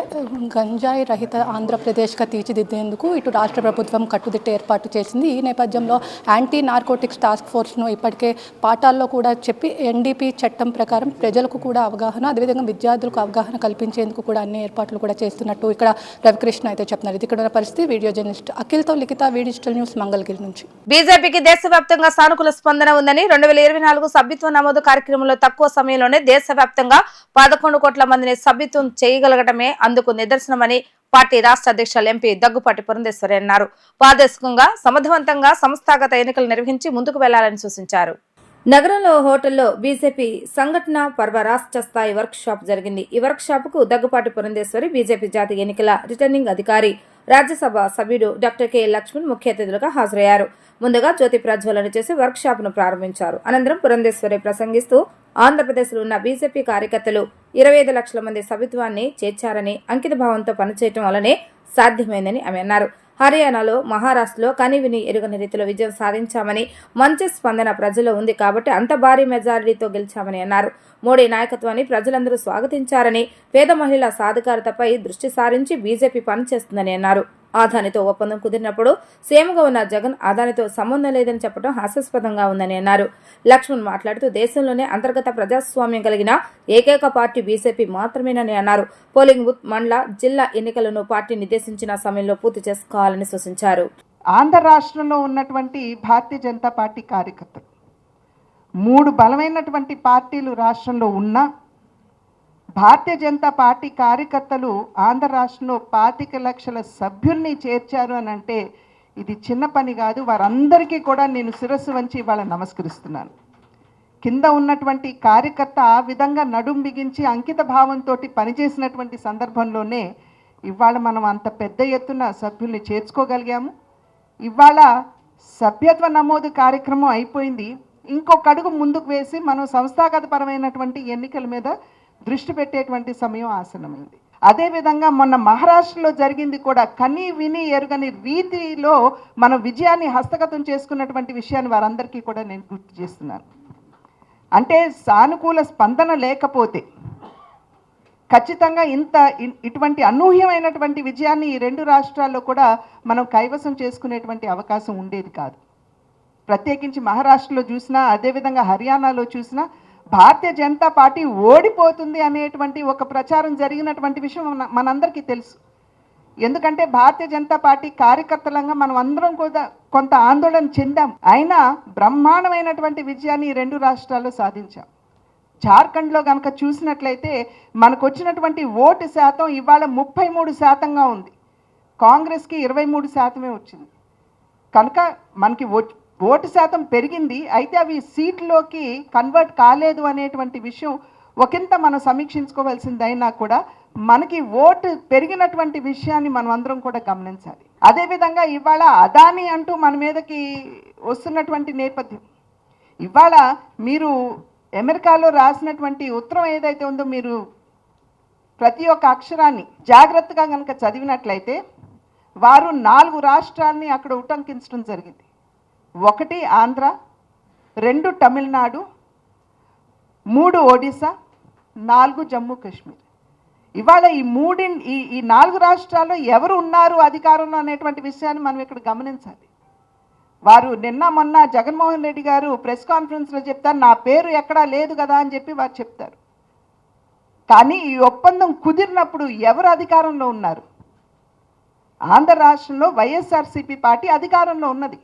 E: గంజాయి రహిత ఆంధ్రప్రదేశ్గా తీర్చిదిద్దేందుకు ఇటు రాష్ట్ర ప్రభుత్వం కట్టుదిట్ట ఏర్పాటు చేసింది. ఈ నేపథ్యంలో యాంటీ నార్కోటిక్స్ టాస్క్ ఫోర్స్ను ఇప్పటికే పాఠాల్లో కూడా చెప్పి ఎన్డీపీ చట్టం ప్రకారం ప్రజలకు కూడా అవగాహన, అదేవిధంగా విద్యార్థులకు అవగాహన కల్పించేందుకు కూడా అన్ని ఏర్పాట్లు కూడా చేస్తున్నట్టు ఇక్కడ రవికృష్ణ అయితే చెప్తున్నారు. ఇది ఇక్కడ ఉన్న పరిస్థితి. వీడియో జర్నలిస్ట్ అఖిల్తో లిఖిత, డిజిటల్ న్యూస్, మంగళగిరి నుంచి.
A: బీజేపీకి దేశవ్యాప్తంగా సానుకూల స్పందన ఉందని 2024 సభ్యత్వ నమోదు కార్యక్రమంలో తక్కువ సమయంలోనే దేశవ్యాప్తంగా 11 కోట్ల మందిని సభ్యత్వం చేయగలగటమే అందుకు నిదర్శనమని పార్టీ రాష్ట్ర అధ్యక్షులు ఎంపీ దగ్గుపాటి పురంధేశ్వరి అన్నారు. పారదర్శకంగా సమర్థవంతంగా సంస్థాగత ఎన్నికలు నిర్వహించి ముందుకు వెళ్లాలని సూచించారు. నగరంలో హోటల్లో బీజేపీ సంఘటన పర్వ రాష్ట్ర స్థాయి వర్క్ షాప్ జరిగింది. ఈ వర్క్ షాప్ కు దగ్గుపాటి పురంధేశ్వరి, బీజేపీ జాతీయ ఎన్నికల రిటర్నింగ్ అధికారి, రాజ్యసభ సభ్యుడు డాక్టర్ కె లక్ష్మణ్ ముఖ్య అతిథులుగా హాజరయ్యారు. ముందుగా జ్యోతి ప్రజ్వలన చేసి వర్క్ షాప్ ను ప్రారంభించారు. అనంతరం పురంధేశ్వరి ప్రసంగిస్తూ ఆంధ్రప్రదేశ్లో ఉన్న బీజేపీ కార్యకర్తలు 25 లక్షల మంది సభ్యత్వాన్ని చేర్చారని, అంకిత భావంతో పనిచేయడం వల్లనే సాధ్యమైందని ఆమె అన్నారు. హర్యానాలో, మహారాష్ట్రలో కనివిని ఎరుగని రీతిలో విజయం సాధించామని, మంచి స్పందన ప్రజల్లో ఉంది కాబట్టి అంత భారీ మెజారిటీతో గెలిచామని అన్నారు. మోడీ నాయకత్వాన్ని ప్రజలందరూ స్వాగతించారని, పేద మహిళల సాధికారతపై దృష్టి సారించి బీజేపీ పనిచేస్తుందని అన్నారు. ఆదానితో ఒప్పందం కుదిరినప్పుడు సీఎంగా ఉన్న జగన్ ఆదానితో సంబంధం లేదని చెప్పడం హాస్యాస్పదంగా ఉందని అన్నారు. లక్ష్మణ్ మాట్లాడుతూ దేశంలోనే అంతర్గత ప్రజాస్వామ్యం కలిగిన ఏకైక పార్టీ బీజేపీ మాత్రమేనని అన్నారు. పోలింగ్ బూత్, మండల, జిల్లా ఎన్నికలను పార్టీ నిర్దేశించిన సమయంలో పూర్తి చేసుకోవాలని సూచించారు.
G: ఆంధ్ర రాష్ట్రంలో ఉన్నటువంటి భారతీయ జనతా పార్టీ కార్యకర్తలు 3 బలమైనటువంటి పార్టీలు రాష్ట్రంలో ఉన్నా భారతీయ జనతా పార్టీ కార్యకర్తలు ఆంధ్ర రాష్ట్రంలో 25 లక్షల సభ్యుల్ని చేర్చారు అని అంటే ఇది చిన్న పని కాదు. వారందరికీ కూడా నేను శిరస్సు వంచి ఇవాళ నమస్కరిస్తున్నాను. కింద ఉన్నటువంటి కార్యకర్త ఆ విధంగా నడుం బిగించి అంకిత భావంతో పనిచేసినటువంటి సందర్భంలోనే ఇవాళ మనం అంత పెద్ద ఎత్తున సభ్యుల్ని చేర్చుకోగలిగాము. ఇవాళ సభ్యత్వ నమోదు కార్యక్రమం అయిపోయింది. ఇంకొక అడుగు ముందుకు వేసి మనం సంస్థాగతపరమైనటువంటి ఎన్నికల మీద దృష్టి పెట్టేటువంటి సమయం ఆసన్నమైంది. అదేవిధంగా మొన్న మహారాష్ట్రలో జరిగింది కూడా కని విని ఎరుగని రీతిలో మన విజయాన్ని హస్తగతం చేసుకున్నటువంటి విషయాన్ని వారందరికీ కూడా నేను గుర్తు చేస్తున్నాను. అంటే సానుకూల స్పందన లేకపోతే ఖచ్చితంగా ఇటువంటి అనూహ్యమైనటువంటి విజయాన్ని ఈ 2 రాష్ట్రాల్లో కూడా మనం కైవసం చేసుకునేటువంటి అవకాశం ఉండేది కాదు. ప్రత్యేకించి మహారాష్ట్రలో చూసినా, అదేవిధంగా హర్యానాలో చూసినా భారతీయ జనతా పార్టీ ఓడిపోతుంది అనేటువంటి ఒక ప్రచారం జరిగినటువంటి విషయం మనందరికీ తెలుసు. ఎందుకంటే భారతీయ జనతా పార్టీ కార్యకర్తలంగా మనం అందరం కూడా కొంత ఆందోళన చెందాం. అయినా బ్రహ్మాండమైనటువంటి విజయాన్ని ఈ 2 రాష్ట్రాల్లో సాధించాం. జార్ఖండ్లో కనుక చూసినట్లయితే మనకు వచ్చినటువంటి ఓటు శాతం ఇవాళ 33%గా ఉంది. కాంగ్రెస్కి 23% వచ్చింది. కనుక మనకి ఓటు శాతం పెరిగింది. అయితే అవి సీట్లోకి కన్వర్ట్ కాలేదు అనేటువంటి విషయం ఒకంత మనం సమీక్షించుకోవాల్సిందైనా కూడా మనకి ఓటు పెరిగినటువంటి విషయాన్ని మనం అందరం కూడా గమనించాలి. అదేవిధంగా ఇవాళ అదాని అంటూ మన మీదకి వస్తున్నటువంటి నేపథ్యం, ఇవాళ మీరు అమెరికాలో రాసినటువంటి ఉత్తరం ఏదైతే ఉందో మీరు ప్రతి ఒక్క అక్షరాన్ని జాగ్రత్తగా కనుక చదివినట్లయితే వారు 4 రాష్ట్రాలని అక్కడ ఉటంకించడం జరిగింది. 1 ఆంధ్ర, 2 తమిళనాడు, 3 ఒడిశా, 4 జమ్మూ కాశ్మీర్. ఇవాళ ఈ 4 రాష్ట్రాల్లో ఎవరు ఉన్నారు అధికారంలో అనేటువంటి విషయాన్ని మనం ఇక్కడ గమనించాలి. వారు నిన్న మొన్న జగన్మోహన్ రెడ్డి గారు ప్రెస్ కాన్ఫరెన్స్లో చెప్తారు, నా పేరు ఎక్కడా లేదు కదా అని చెప్పి వారు చెప్తారు. కానీ ఈ ఒప్పందం కుదిరినప్పుడు ఎవరు అధికారంలో ఉన్నారు? ఆంధ్ర రాష్ట్రంలో వైఎస్ఆర్సీపీ పార్టీ అధికారంలో ఉన్నది.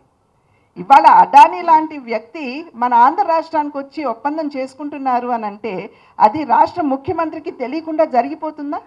G: ఇవాళ అదానీ లాంటి వ్యక్తి మన ఆంధ్ర రాష్ట్రానికి వచ్చి ఒప్పందం చేసుకుంటున్నారు అని అంటే అది రాష్ట్ర ముఖ్యమంత్రికి తెలియకుండా జరిగిపోతుందా?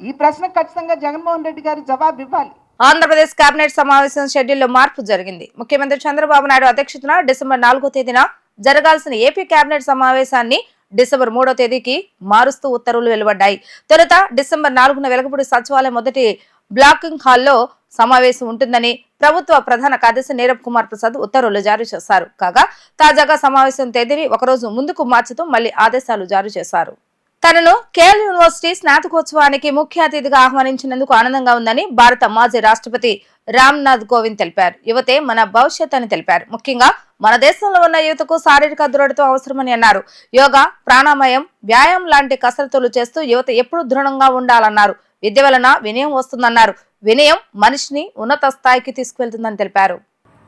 G: ఈ ప్రశ్న ఖచ్చితంగా జగన్మోహన్ రెడ్డి గారు జవాబు ఇవ్వాలి.
A: ఆంధ్రప్రదేశ్ కేబినెట్ సమావేశం షెడ్యూల్లో మార్పు జరిగింది. ముఖ్యమంత్రి చంద్రబాబు నాయుడు అధ్యక్షతన డిసెంబర్ 4వ తేదీన జరగాల్సిన ఏపీ కేబినెట్ సమావేశాన్ని డిసెంబర్ 3వ తేదీకి మారుస్తూ ఉత్తర్వులు వెలువడ్డాయి. తొలుత డిసెంబర్ 4న వెలగపూడి సచివాలయం మొదటి బ్లాకింగ్ హాల్లో సమావేశం ఉంటుందని ప్రభుత్వ ప్రధాన కార్యదర్శి నీరబ్ కుమార్ ప్రసాద్ ఉత్తర్వులు జారీ చేశారు. కాగా తాజాగా సమావేశం తేదీని ఒకరోజు ముందుకు మార్చుతూ మళ్లీ ఆదేశాలు జారీ చేశారు. తనను కేఎల్ యూనివర్సిటీ స్నాతకోత్సవానికి ముఖ్య అతిథిగా ఆహ్వానించినందుకు ఆనందంగా ఉందని భారత మాజీ రాష్ట్రపతి రామ్నాథ్ కోవింద్ తెలిపారు. యువతే మన భవిష్యత్ అని తెలిపారు. ముఖ్యంగా మన దేశంలో ఉన్న యువతకు శారీరక దృఢత్వం అవసరమని అన్నారు. యోగా, ప్రాణాయామం, వ్యాయామం లాంటి కసరత్తులు చేస్తూ యువత ఎప్పుడూ దృఢంగా ఉండాలన్నారు. విద్య వలన వినయం వస్తుందన్నారు. వినయం మనిషిని ఉన్నత స్థాయికి తీసుకువెళ్తుందని తెలిపారు.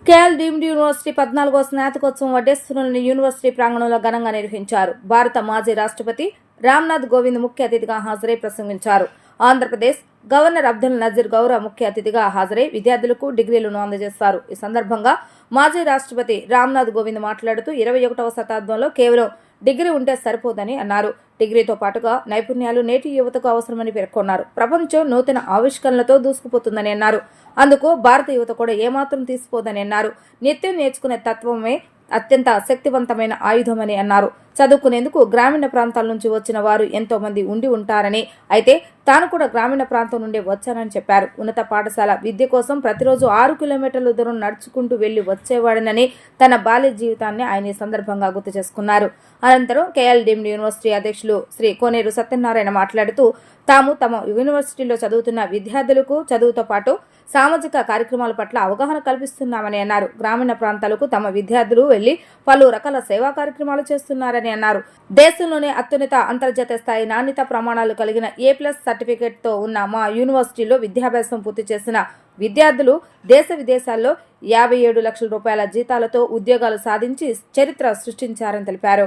A: కేఎల్ డీమ్డ్ యూనివర్సిటీ 14వ స్నాతకోత్సవం వడ్డేశ్వరంలోని యూనివర్సిటీ ప్రాంగణంలో ఘనంగా నిర్వహించారు. భారత మాజీ రాష్ట్రపతి రామ్నాథ్ కోవింద్ ముఖ్య అతిథిగా హాజరై ప్రసంగించారు. ఆంధ్రప్రదేశ్ గవర్నర్ అబ్దుల్ నజీర్ గౌరవ ముఖ్య అతిథిగా హాజరై విద్యార్థులకు డిగ్రీలను అందజేస్తారు. ఈ సందర్భంగా మాజీ రాష్ట్రపతి రామ్నాథ్ కోవింద్ మాట్లాడుతూ 21వ శతాబ్దంలో కేవలం డిగ్రీ ఉంటే సరిపోదని అన్నారు. డిగ్రీతో పాటుగా నైపుణ్యాలు నేటి యువతకు అవసరమని పేర్కొన్నారు. ప్రపంచం నూతన ఆవిష్కరణలతో దూసుకుపోతుందని అన్నారు. అందుకు భారత యువత కూడా ఏమాత్రం తీసిపోదని అన్నారు. నిత్యం నేర్చుకునే తత్వమే అత్యంత శక్తివంతమైన ఆయుధమని అన్నారు. చదువుకునేందుకు గ్రామీణ ప్రాంతాల నుంచి వచ్చిన వారు ఎంతో మంది ఉండి ఉంటారని, అయితే తాను కూడా గ్రామీణ ప్రాంతం నుండి వచ్చానని చెప్పారు. ఉన్నత పాఠశాల విద్య కోసం ప్రతిరోజు 6 కిలోమీటర్ల దూరం నడుచుకుంటూ వెళ్లి వచ్చేవాడనని తన బాల్య జీవితాన్ని ఆయన ఈ సందర్భంగా గుర్తు చేసుకున్నారు. అనంతరం కేఎల్ డీమ్డ్ యూనివర్సిటీ అధ్యక్షులు శ్రీ కోనేరు సత్యనారాయణ మాట్లాడుతూ తాము తమ యూనివర్సిటీలో చదువుతున్న విద్యార్థులకు చదువుతో పాటు సామాజిక కార్యక్రమాల పట్ల అవగాహన కల్పిస్తున్నామని అన్నారు. గ్రామీణ ప్రాంతాలకు తమ విద్యార్థులు వెళ్లి పలు రకాల సేవా కార్యక్రమాలు చేస్తున్నారని అన్నారు. దేశంలోనే అత్యున్నత అంతర్జాతీయ స్థాయి నాణ్యత ప్రమాణాలు కలిగిన A+ సర్టిఫికేట్ తో ఉన్న మా యూనివర్సిటీలో విద్యాభ్యాసం పూర్తి చేసిన విద్యార్థులు దేశ విదేశాల్లో 57 లక్షల రూపాయల జీతాలతో ఉద్యోగాలు సాధించి చరిత్ర సృష్టించారని తెలిపారు.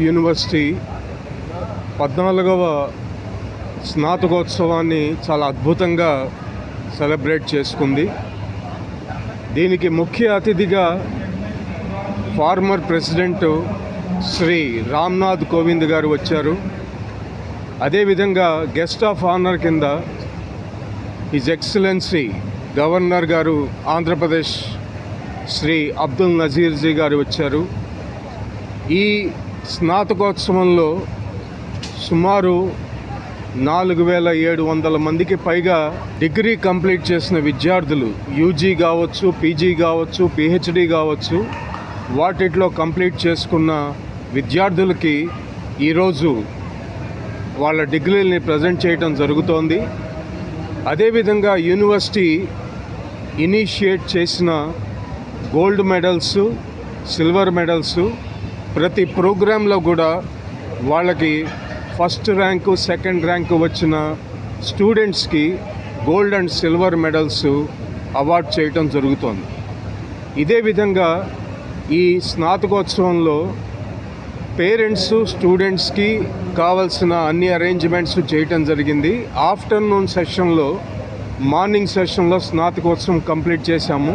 H: యూనివర్సిటీ 14వ స్నాతకోత్సవాన్ని చాలా అద్భుతంగా సెలబ్రేట్ చేసుకుంది. దీనికి ముఖ్య అతిథిగా ఫార్మర్ ప్రెసిడెంట్ శ్రీ రామ్నాథ్ కోవింద్ గారు వచ్చారు. అదేవిధంగా గెస్ట్ ఆఫ్ ఆనర్ కింద హిజ్ ఎక్సలెన్సీ గవర్నర్ గారు ఆంధ్రప్రదేశ్ శ్రీ అబ్దుల్ నజీర్ జీ గారు వచ్చారు. ఈ స్నాతకోత్సవంలో సుమారు 4700 మందికి పైగా డిగ్రీ కంప్లీట్ చేసిన విద్యార్థులు, యూజీ కావచ్చు, పీజీ కావచ్చు, పిహెచ్డి కావచ్చు, వాటిలో కంప్లీట్ చేసుకున్న విద్యార్థులకి ఈరోజు వాళ్ళ డిగ్రీలని ప్రజెంట్ చేయడం జరుగుతోంది. అదేవిధంగా యూనివర్సిటీ ఇనిషియేట్ చేసిన గోల్డ్ మెడల్స్, సిల్వర్ మెడల్స్, ప్రతి ప్రోగ్రాంలో కూడా వాళ్ళకి ఫస్ట్ ర్యాంకు, సెకండ్ ర్యాంకు వచ్చిన స్టూడెంట్స్కి gold and silver medals award చేయటం జరుగుతోంది. ఇదే విధంగా ఈ స్నాతకోత్సవంలో పేరెంట్స్, స్టూడెంట్స్కి కావాల్సిన అన్ని అరేంజ్మెంట్స్ చేయటం జరిగింది. ఆఫ్టర్నూన్ సెషన్లో, మార్నింగ్ సెషన్లో స్నాతకోత్సవం కంప్లీట్ చేశాము.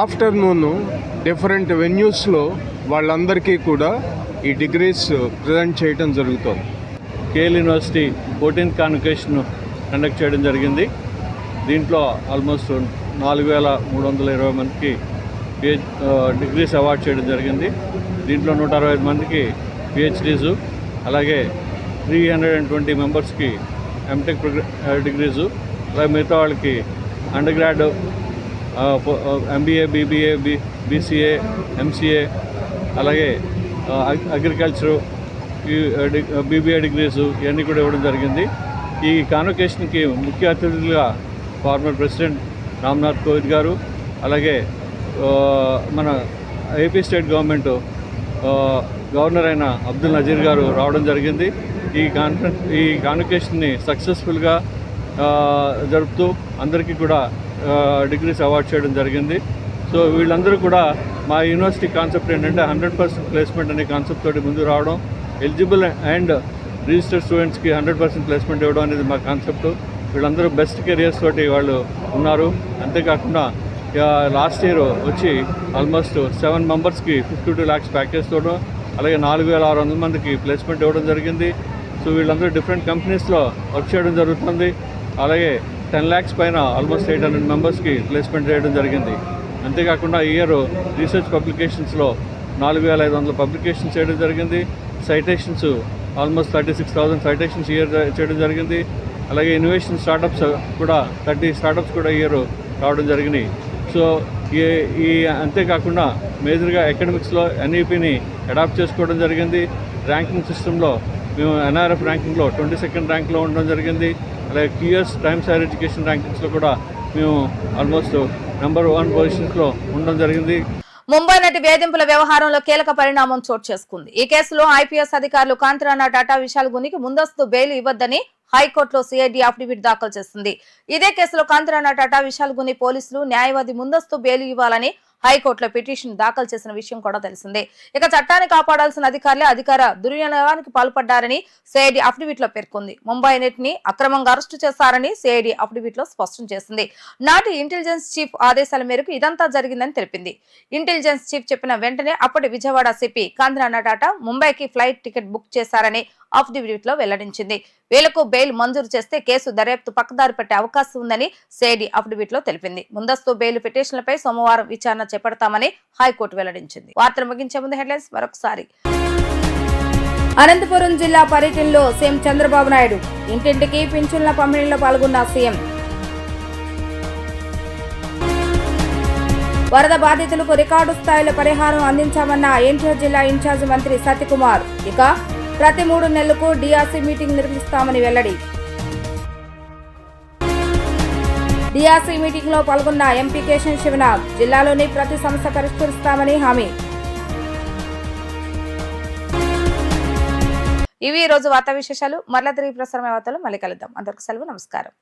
H: ఆఫ్టర్నూన్ డిఫరెంట్ వెన్యూస్లో వాళ్ళందరికీ కూడా ఈ డిగ్రీస్ ప్రజెంట్ చేయడం జరుగుతుంది.
I: KL university 14th convocation conduct చేయడం జరిగింది. దీంట్లో ఆల్మోస్ట్ 4320 మందికి డిగ్రీస్ అవార్డ్ చేయడం జరిగింది. దీంట్లో 165 మందికి పిహెచ్డీసు, అలాగే 320 మెంబర్స్కి ఎంటెక్ డిగ్రీసు, అలాగే మిగతా వాళ్ళకి under grad, MBA, BBA, BCA, MCA, అలాగే అగ్రికల్చరు, బీబీఏ డిగ్రీస్ ఇవన్నీ కూడా ఇవ్వడం జరిగింది. ఈ కాన్వకేషన్కి ముఖ్య అతిథులుగా ఫార్మర్ ప్రెసిడెంట్ రామ్నాథ్ కోవింద్ గారు, అలాగే మన ఏపీ స్టేట్ గవర్నమెంట్ గవర్నర్ అయిన అబ్దుల్ నజీర్ గారు రావడం జరిగింది. ఈ కాన్వకేషన్ని సక్సెస్ఫుల్గా జరుపుతూ అందరికీ కూడా డిగ్రీస్ అవార్డ్ చేయడం జరిగింది. సో వీళ్ళందరూ కూడా మా యూనివర్సిటీ కాన్సెప్ట్ ఏంటంటే 100% ప్లేస్మెంట్ అనే కాన్సెప్ట్ తోటి ముందు రావడం, ఎలిజిబుల్ అండ్ రిజిస్టర్డ్ స్టూడెంట్స్కి 100% ప్లేస్మెంట్ ఇవ్వడం అనేది మా కాన్సెప్ట్. వీళ్ళందరూ బెస్ట్ కెరియర్స్ తోటి వాళ్ళు ఉన్నారు. అంతేకాకుండా లాస్ట్ ఇయర్ వచ్చి ఆల్మోస్ట్ 7 మెంబర్స్కి 52 lakhs ప్యాకేజ్ తోడు, అలాగే 4600 మందికి ప్లేస్మెంట్ ఇవ్వడం జరిగింది. సో వీళ్ళందరూ డిఫరెంట్ కంపెనీస్లో వర్క్ చేయడం జరుగుతుంది. అలాగే 10 lakhs పైన ఆల్మోస్ట్ 800 మెంబర్స్కి ప్లేస్మెంట్ చేయడం జరిగింది. అంతేకాకుండా ఈ ఇయర్ రీసెర్చ్ పబ్లికేషన్స్లో 4500 పబ్లికేషన్స్ చేయడం జరిగింది. సైటేషన్స్ ఆల్మోస్ట్ 36,000 సైటేషన్స్ ఇయర్ చేయడం జరిగింది. అలాగే ఇన్నోవేషన్ స్టార్టప్స్ కూడా 30 స్టార్టప్స్ కూడా ఇయర్ రావడం జరిగినాయి. సో ఈ అంతేకాకుండా మేజర్గా అకాడమిక్స్లో ఎన్ఈపిని అడాప్ట్ చేసుకోవడం జరిగింది. ర్యాంకింగ్ సిస్టంలో మేము ఎన్ఆర్ఎఫ్ ర్యాంకింగ్లో 22nd ర్యాంక్లో ఉండడం జరిగింది. అలాగే QS టైమ్స్ హైయర్ ఎడ్యుకేషన్ ర్యాంకింగ్స్లో కూడా మేము ఆల్మోస్ట్ నెంబర్ 1 పొజిషన్స్లో ఉండడం జరిగింది.
A: ముంబై నటి వేధింపుల వ్యవహారంలో కీలక పరిణామం చోటు చేసుకుంది. ఈ కేసులో IPS అధికారులు కాంతిరాణా టాటా విశాల్ గునికి ముందస్తు బెయిల్ ఇవ్వద్దని హైకోర్టులో సిఐడి అఫిడవిట్ దాఖలు చేసింది. ఇదే కేసులో కాంతిరాణా టాటా విశాల్ గుని పోలీసులు న్యాయవాది ముందస్తు బెయిల్ ఇవ్వాలని హైకోర్టులో పిటిషన్ దాఖలు చేసిన విషయం కూడా తెలిసిందే. ఇక చట్టాన్ని కాపాడాల్సిన అధికారులే అధికార దుర్వినియోగానికి పాల్పడ్డారని సిఐడి అఫిడవిట్ లో పేర్కొంది. ముంబై నెట్ని అక్రమంగా అరెస్టు చేశారని సిఐడి అఫిడవిట్ లో స్పష్టం చేసింది. నాటి ఇంటెలిజెన్స్ చీఫ్ ఆదేశాల మేరకు ఇదంతా జరిగిందని తెలిపింది. ఇంటెలిజెన్స్ చీఫ్ చెప్పిన వెంటనే అప్పటి విజయవాడ సిపి కాంతిరాణా టాటా ముంబైకి ఫ్లైట్ టికెట్ బుక్ చేశారని అఫిడవిట్ లో వెల్లడించింది. వీళ్లకు బెయిల్ మంజూరు చేస్తే కేసు దర్యాప్తు పక్కదారి పట్టే అవకాశం ఉందని సిఐడి అఫిడవిట్ లో తెలిపింది. ముందస్తు బెయిల్ పిటిషన్లపై సోమవారం విచారణ చేపడతామని హైకోర్టు వెల్లడించింది. వార్తలు ముగించే ముందు హెడ్లైన్స్ మరొకసారి. అనంతపురం జిల్లా పర్యటనలో సీఎం చంద్రబాబు నాయుడు. ఇంటింటికి పింఛన్ల పంపిణీలో పాల్గొన్న సీఎం. వరద బాధితులకు రికార్డు స్థాయిలో పరిహారం అందించామన్న ఎన్టీఆర్ జిల్లా ఇన్ఛార్జి మంత్రి సత్యకుమార్. ఇక ప్రతి 3 నెలలకు డిఆర్సీ మీటింగ్ నిర్వహిస్తామని వెల్లడి. డిఆర్సీ మీటింగ్ లో పాల్గొన్న ఎంపీ కేశవ్ శివనాథ్. జిల్లాలోని ప్రతి సమస్య పరిష్కరిస్తామని హామీ. ఇవి ఈ రోజు వార్తా విశేషాలు. మరలా తిరిగి ప్రసారమైన వార్తలు మళ్ళీ కలుద్దాం. అందరికీ సెలవు. నమస్కారం.